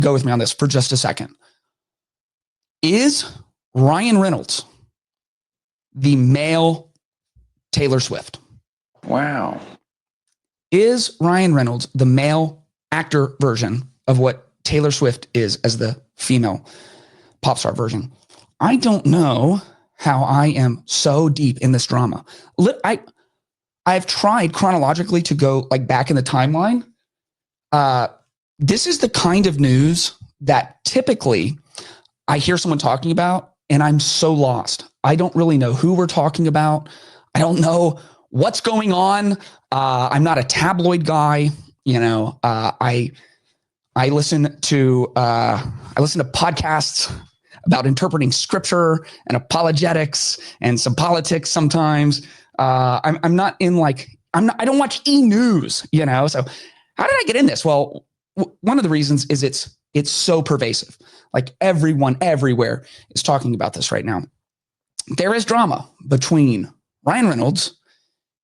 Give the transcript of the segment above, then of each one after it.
go with me on this for just a second. Is Ryan Reynolds the male Taylor Swift? Wow. Is Ryan Reynolds the male actor version of what Taylor Swift is as the female pop star version? I don't know how I am so deep in this drama. I've tried chronologically to go like back in the timeline. This is the kind of news that typically I hear someone talking about and I'm so lost. I don't really know who we're talking about. I don't know what's going on. I'm not a tabloid guy. I listen to podcasts about interpreting scripture and apologetics and some politics sometimes. I'm not in I don't watch e-news, so how did I get in this? Well, one of the reasons is it's so pervasive. Like everyone everywhere is talking about this right now. There is drama between Ryan Reynolds,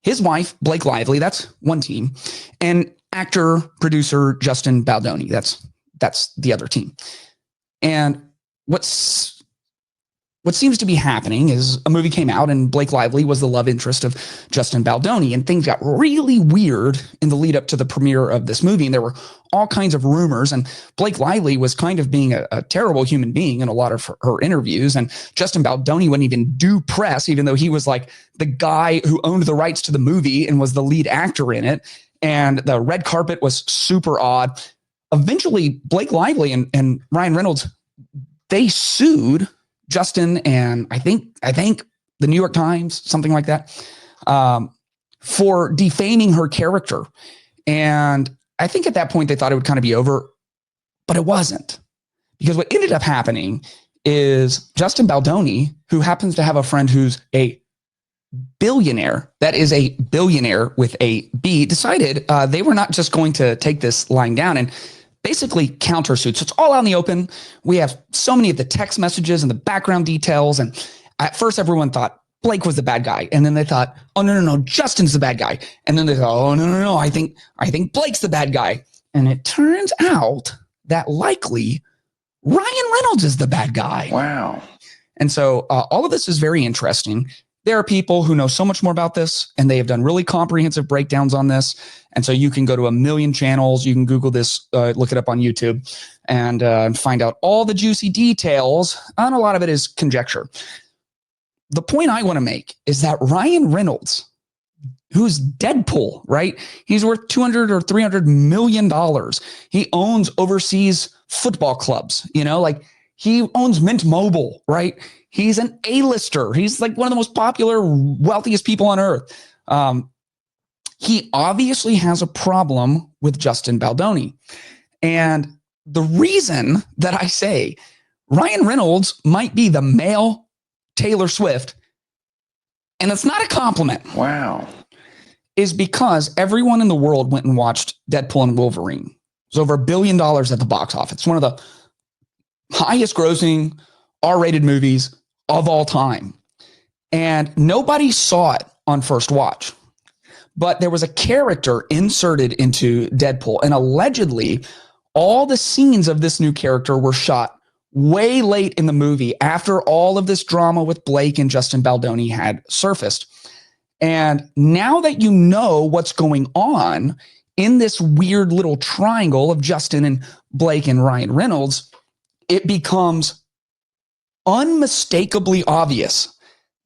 his wife, Blake Lively, that's one team, and actor, producer, Justin Baldoni, that's the other team. And what seems to be happening is a movie came out and Blake Lively was the love interest of Justin Baldoni, and things got really weird in the lead up to the premiere of this movie. And there were all kinds of rumors, and Blake Lively was kind of being a terrible human being in a lot of her interviews. And Justin Baldoni wouldn't even do press, even though he was like the guy who owned the rights to the movie and was the lead actor in it. And the red carpet was super odd. Eventually, Blake Lively and Ryan Reynolds, they sued Justin and I think the New York Times, something like that, for defaming her character. And I think at that point they thought it would kind of be over, but it wasn't. Because what ended up happening is Justin Baldoni, who happens to have a friend who's a billionaire, that is a billionaire with a B, decided they were not just going to take this lying down and basically countersuit. So it's all out in the open. We have so many of the text messages and the background details. And at first everyone thought Blake was the bad guy. And then they thought, oh, no, Justin's the bad guy. And then they thought, oh, no, I think Blake's the bad guy. And it turns out that likely Ryan Reynolds is the bad guy. Wow. And so all of this is very interesting. There are people who know so much more about this, and they have done really comprehensive breakdowns on this. And so you can go to a million channels. You can Google this, look it up on YouTube, and find out all the juicy details. And a lot of it is conjecture. The point I want to make is that Ryan Reynolds, who's Deadpool, right? He's worth $200 or $300 million. He owns overseas football clubs, he owns Mint Mobile, right? He's an A-lister. He's like one of the most popular, wealthiest people on earth. He obviously has a problem with Justin Baldoni. And the reason that I say Ryan Reynolds might be the male Taylor Swift, and it's not a compliment. Wow. Is because everyone in the world went and watched Deadpool and Wolverine. It's over $1 billion at the box office. It's one of the highest grossing R-rated movies of all time. And nobody saw it on first watch. But there was a character inserted into Deadpool. And allegedly, all the scenes of this new character were shot way late in the movie after all of this drama with Blake and Justin Baldoni had surfaced. And now that you know what's going on in this weird little triangle of Justin and Blake and Ryan Reynolds, it becomes unmistakably obvious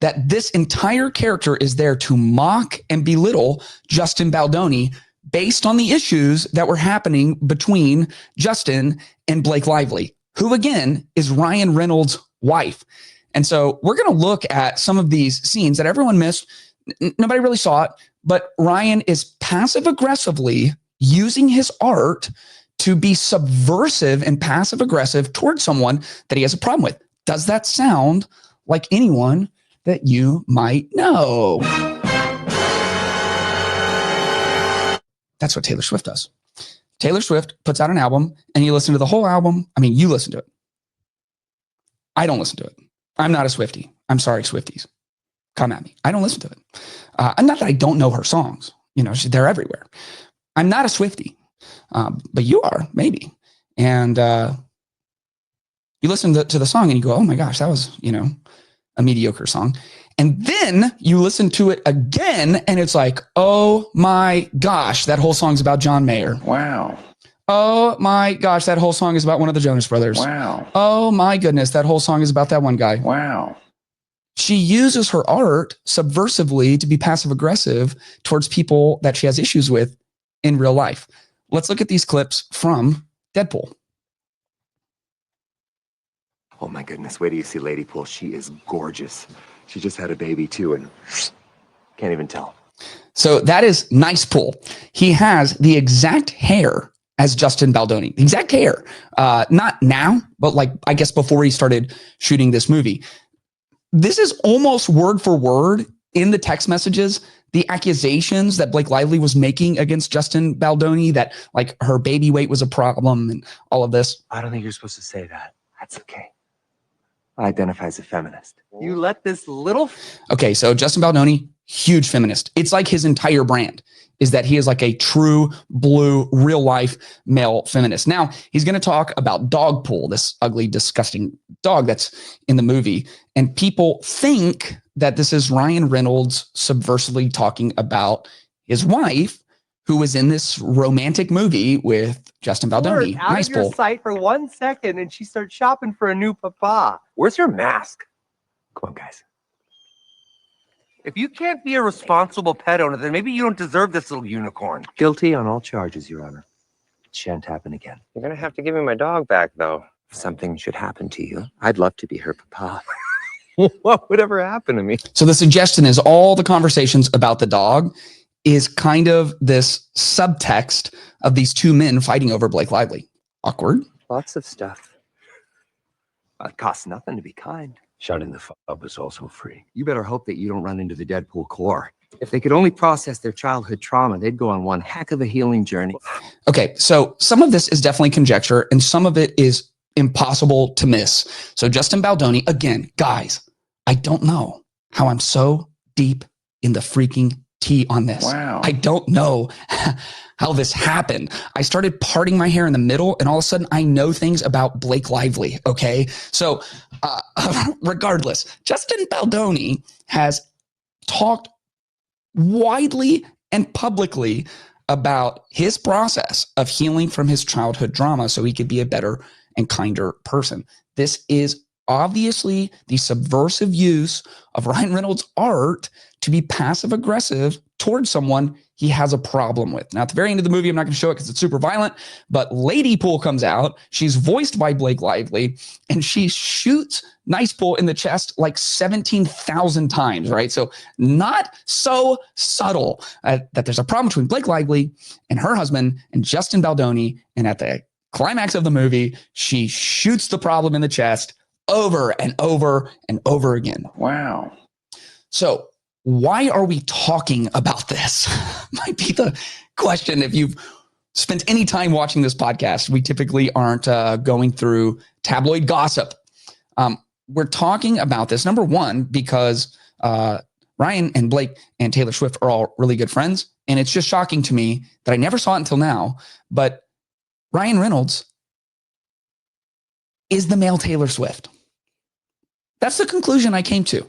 that this entire character is there to mock and belittle Justin Baldoni based on the issues that were happening between Justin and Blake Lively, who again is Ryan Reynolds' wife. And so we're going to look at some of these scenes that everyone missed. Nobody really saw it, but Ryan is passive aggressively using his art to be subversive and passive aggressive towards someone that he has a problem with. Does that sound like anyone that you might know? That's what Taylor Swift does. Taylor Swift puts out an album and you listen to the whole album. I mean, you listen to it. I don't listen to it. I'm not a Swiftie. I'm sorry, Swifties. Come at me. I don't listen to it. And not that I don't know her songs. They're everywhere. I'm not a Swiftie. But you are, maybe. And you listen to the song and you go, oh my gosh, that was, a mediocre song. And then you listen to it again and it's like, oh my gosh, that whole song's about John Mayer. Wow. Oh my gosh, that whole song is about one of the Jonas Brothers. Wow. Oh my goodness, that whole song is about that one guy. Wow. She uses her art subversively to be passive aggressive towards people that she has issues with in real life. Let's look at these clips from Deadpool. Oh my goodness, wait till you see Lady Pool. She is gorgeous. She just had a baby too and can't even tell. So that is Nice Pool. He has the exact hair as Justin Baldoni, the exact hair. Not now, but like, I guess before he started shooting this movie. This is almost word for word in the text messages, the accusations that Blake Lively was making against Justin Baldoni, that like her baby weight was a problem and all of this. I don't think you're supposed to say that. That's okay. I identify as a feminist. You let this little... Okay, so Justin Baldoni, huge feminist. It's like his entire brand is that he is like a true blue, real life male feminist. Now, he's going to talk about Dogpool, this ugly, disgusting dog that's in the movie. And people think that this is Ryan Reynolds subversively talking about his wife, who was in this romantic movie with Justin Baldoni. Out Nice of your Pool. sight for 1 second, and she starts shopping for a new papa. Where's your mask? Come on, guys. If you can't be a responsible pet owner, then maybe you don't deserve this little unicorn. Guilty on all charges, Your Honor. It shan't happen again. You're gonna have to give me my dog back, though. If something should happen to you, I'd love to be her papa. What would ever happen to me? So the suggestion is all the conversations about the dog is kind of this subtext of these two men fighting over Blake Lively. Awkward. Lots of stuff. It costs nothing to be kind. Shutting the up is also free. You better hope that you don't run into the Deadpool core. If they could only process their childhood trauma, they'd go on one heck of a healing journey. Okay, so some of this is definitely conjecture and some of it is impossible to miss. So Justin Baldoni, again, guys, I don't know how I'm so deep in the freaking tea on this. Wow. I don't know how this happened. I started parting my hair in the middle and all of a sudden I know things about Blake Lively. Okay. So regardless, Justin Baldoni has talked widely and publicly about his process of healing from his childhood trauma so he could be a better and kinder person. This is obviously the subversive use of Ryan Reynolds' art to be passive aggressive towards someone he has a problem with. Now, at the very end of the movie, I'm not going to show it because it's super violent, but Lady Pool comes out. She's voiced by Blake Lively, and she shoots Nice Pool in the chest like 17,000 times, right? So not so subtle that there's a problem between Blake Lively and her husband and Justin Baldoni, and at the climax of the movie, she shoots the problem in the chest over and over and over again. Wow. So why are we talking about this? Might be the question. If you've spent any time watching this podcast, we typically aren't going through tabloid gossip. We're talking about this, number one, because Ryan and Blake and Taylor Swift are all really good friends. And it's just shocking to me that I never saw it until now. But Ryan Reynolds is the male Taylor Swift. That's the conclusion I came to.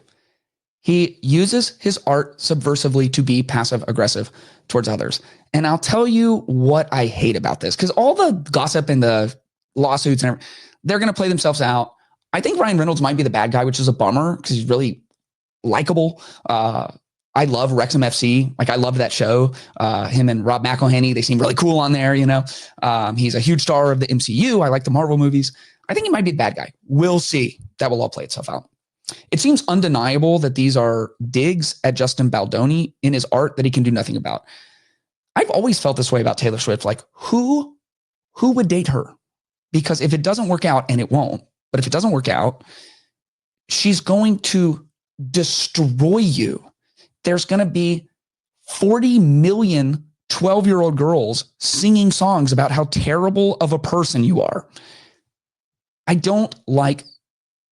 He uses his art subversively to be passive aggressive towards others. And I'll tell you what I hate about this, because all the gossip and the lawsuits and everything, they're going to play themselves out. I think Ryan Reynolds might be the bad guy, which is a bummer because he's really likable. I love Wrexham FC. Like, I love that show. Him and Rob McElhenney, they seem really cool on there, you know. He's a huge star of the MCU. I like the Marvel movies. I think he might be the bad guy. We'll see. That will all play itself out. It seems undeniable that these are digs at Justin Baldoni in his art that he can do nothing about. I've always felt this way about Taylor Swift. Like, who would date her? Because if it doesn't work out, and it won't, but if it doesn't work out, she's going to destroy you. There's going to be 40 million 12-year-old girls singing songs about how terrible of a person you are. I don't like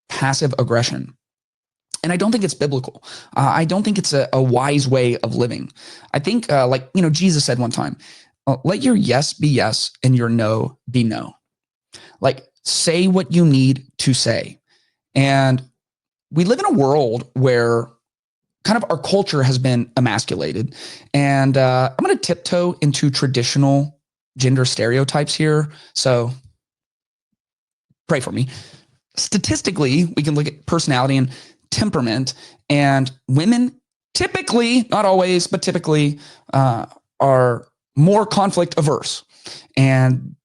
passive aggression. And I don't think it's biblical. I don't think it's a wise way of living. I think, Jesus said one time, let your yes be yes and your no be no. Like, say what you need to say. And we live in a world where kind of our culture has been emasculated. And I'm going to tiptoe into traditional gender stereotypes here. So pray for me. Statistically, we can look at personality and temperament, and women typically, not always, but typically are more conflict averse. And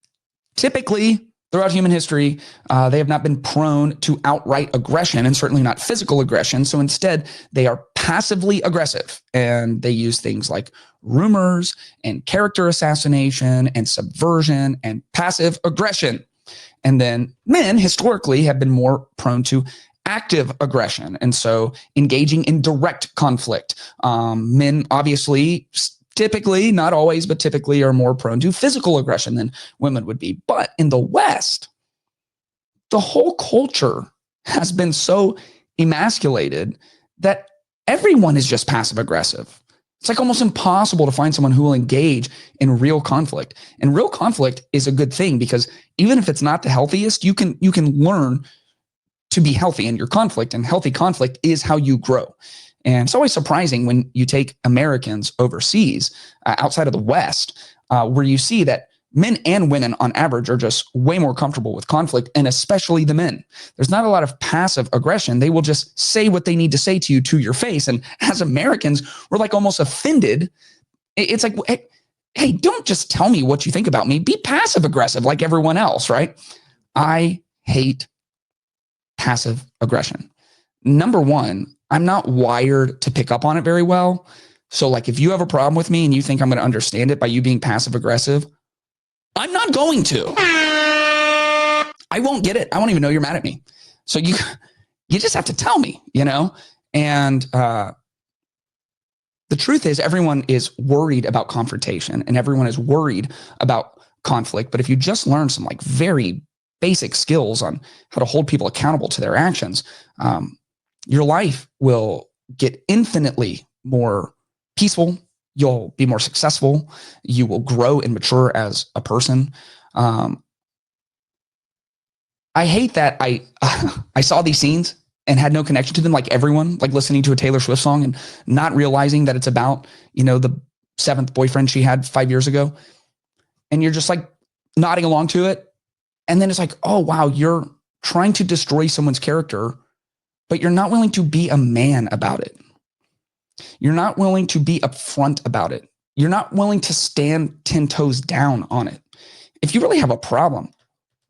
typically, throughout human history, they have not been prone to outright aggression, and certainly not physical aggression. So instead, they are passively aggressive, and they use things like rumors and character assassination and subversion and passive aggression. And then men historically have been more prone to active aggression, and so engaging in direct conflict. Men obviously, typically, not always, but typically are more prone to physical aggression than women would be. But in the West, the whole culture has been so emasculated that everyone is just passive aggressive. It's like almost impossible to find someone who will engage in real conflict. And real conflict is a good thing, because even if it's not the healthiest, you can learn to be healthy in your conflict, and healthy conflict is how you grow. And it's always surprising when you take Americans overseas, outside of the West, where you see that men and women on average are just way more comfortable with conflict, and especially the men. There's not a lot of passive aggression. They will just say what they need to say to you to your face. And as Americans, we're like almost offended. It's like, hey, don't just tell me what you think about me. Be passive aggressive like everyone else, right? I hate passive aggression. Number one, I'm not wired to pick up on it very well. So like, if you have a problem with me and you think I'm going to understand it by you being passive aggressive, I'm not going to. I won't get it. I won't even know you're mad at me. So you just have to tell me, And the truth is, everyone is worried about confrontation, and everyone is worried about conflict. But if you just learn some like very basic skills on how to hold people accountable to their actions, your life will get infinitely more peaceful. You'll be more successful. You will grow and mature as a person. I hate that I saw these scenes and had no connection to them, like everyone, like listening to a Taylor Swift song and not realizing that it's about, the seventh boyfriend she had 5 years ago. And you're just like nodding along to it. And then it's like, oh, wow, you're trying to destroy someone's character, but you're not willing to be a man about it. You're not willing to be upfront about it. You're not willing to stand 10 toes down on it. If you really have a problem,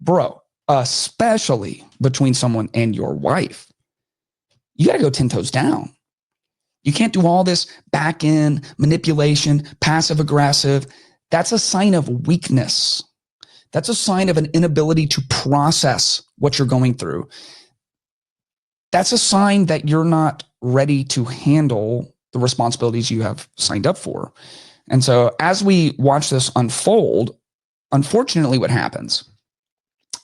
bro, especially between someone and your wife, you got to go 10 toes down. You can't do all this back end manipulation, passive aggressive. That's a sign of weakness. That's a sign of an inability to process what you're going through. That's a sign that you're not ready to handle the responsibilities you have signed up for. And so as we watch this unfold, unfortunately, what happens,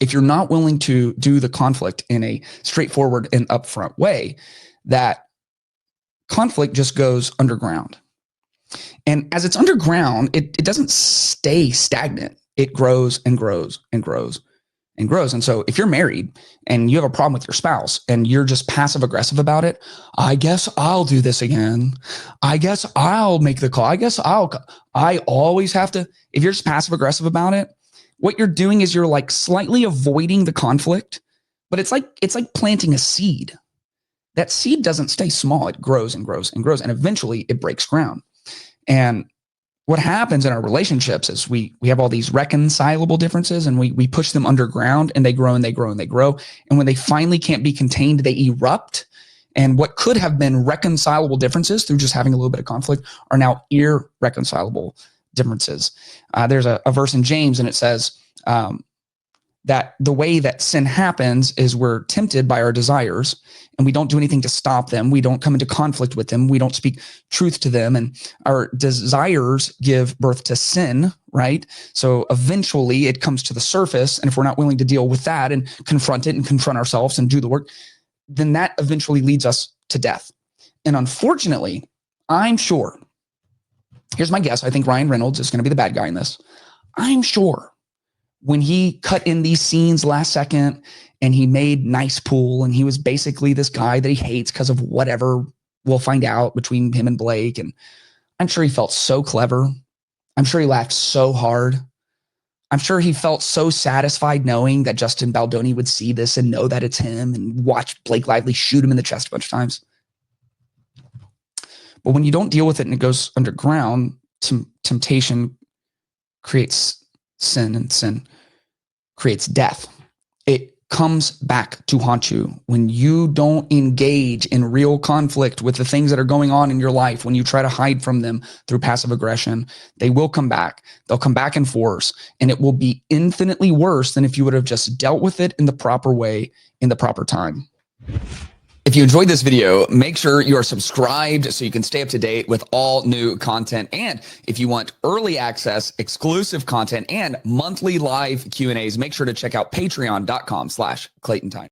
if you're not willing to do the conflict in a straightforward and upfront way, that conflict just goes underground. And as it's underground, it doesn't stay stagnant. It grows and grows and grows and grows. And so if you're married and you have a problem with your spouse and you're just passive aggressive about it, I guess I'll do this again. I guess I'll make the call. I always have to. If you're just passive aggressive about it, what you're doing is you're like slightly avoiding the conflict, but it's like planting a seed. That seed doesn't stay small. It grows and grows and grows. And eventually it breaks ground. And what happens in our relationships is we have all these reconcilable differences, and we push them underground, and they grow and they grow and they grow. And when they finally can't be contained, they erupt. And what could have been reconcilable differences through just having a little bit of conflict are now irreconcilable differences. There's a verse in James, and it says that the way that sin happens is we're tempted by our desires, and we don't do anything to stop them. We don't come into conflict with them. We don't speak truth to them. And our desires give birth to sin, right? So eventually it comes to the surface. And if we're not willing to deal with that and confront it and confront ourselves and do the work, then that eventually leads us to death. And unfortunately, I'm sure, here's my guess, I think Ryan Reynolds is going to be the bad guy in this. I'm sure when he cut in these scenes last second and he made nice pool and he was basically this guy that he hates because of whatever we'll find out between him and Blake. And I'm sure he felt so clever. I'm sure he laughed so hard. I'm sure he felt so satisfied knowing that Justin Baldoni would see this and know that it's him and watch Blake Lively shoot him in the chest a bunch of times. But when you don't deal with it and it goes underground, temptation creates sin, and sin creates death. It comes back to haunt you when you don't engage in real conflict with the things that are going on in your life. When you try to hide from them through passive aggression, they will come back. They'll come back in force, and it will be infinitely worse than if you would have just dealt with it in the proper way, in the proper time. If you enjoyed this video, make sure you are subscribed so you can stay up to date with all new content. And if you want early access, exclusive content, and monthly live Q&As, make sure to check out patreon.com/ClaytonTime.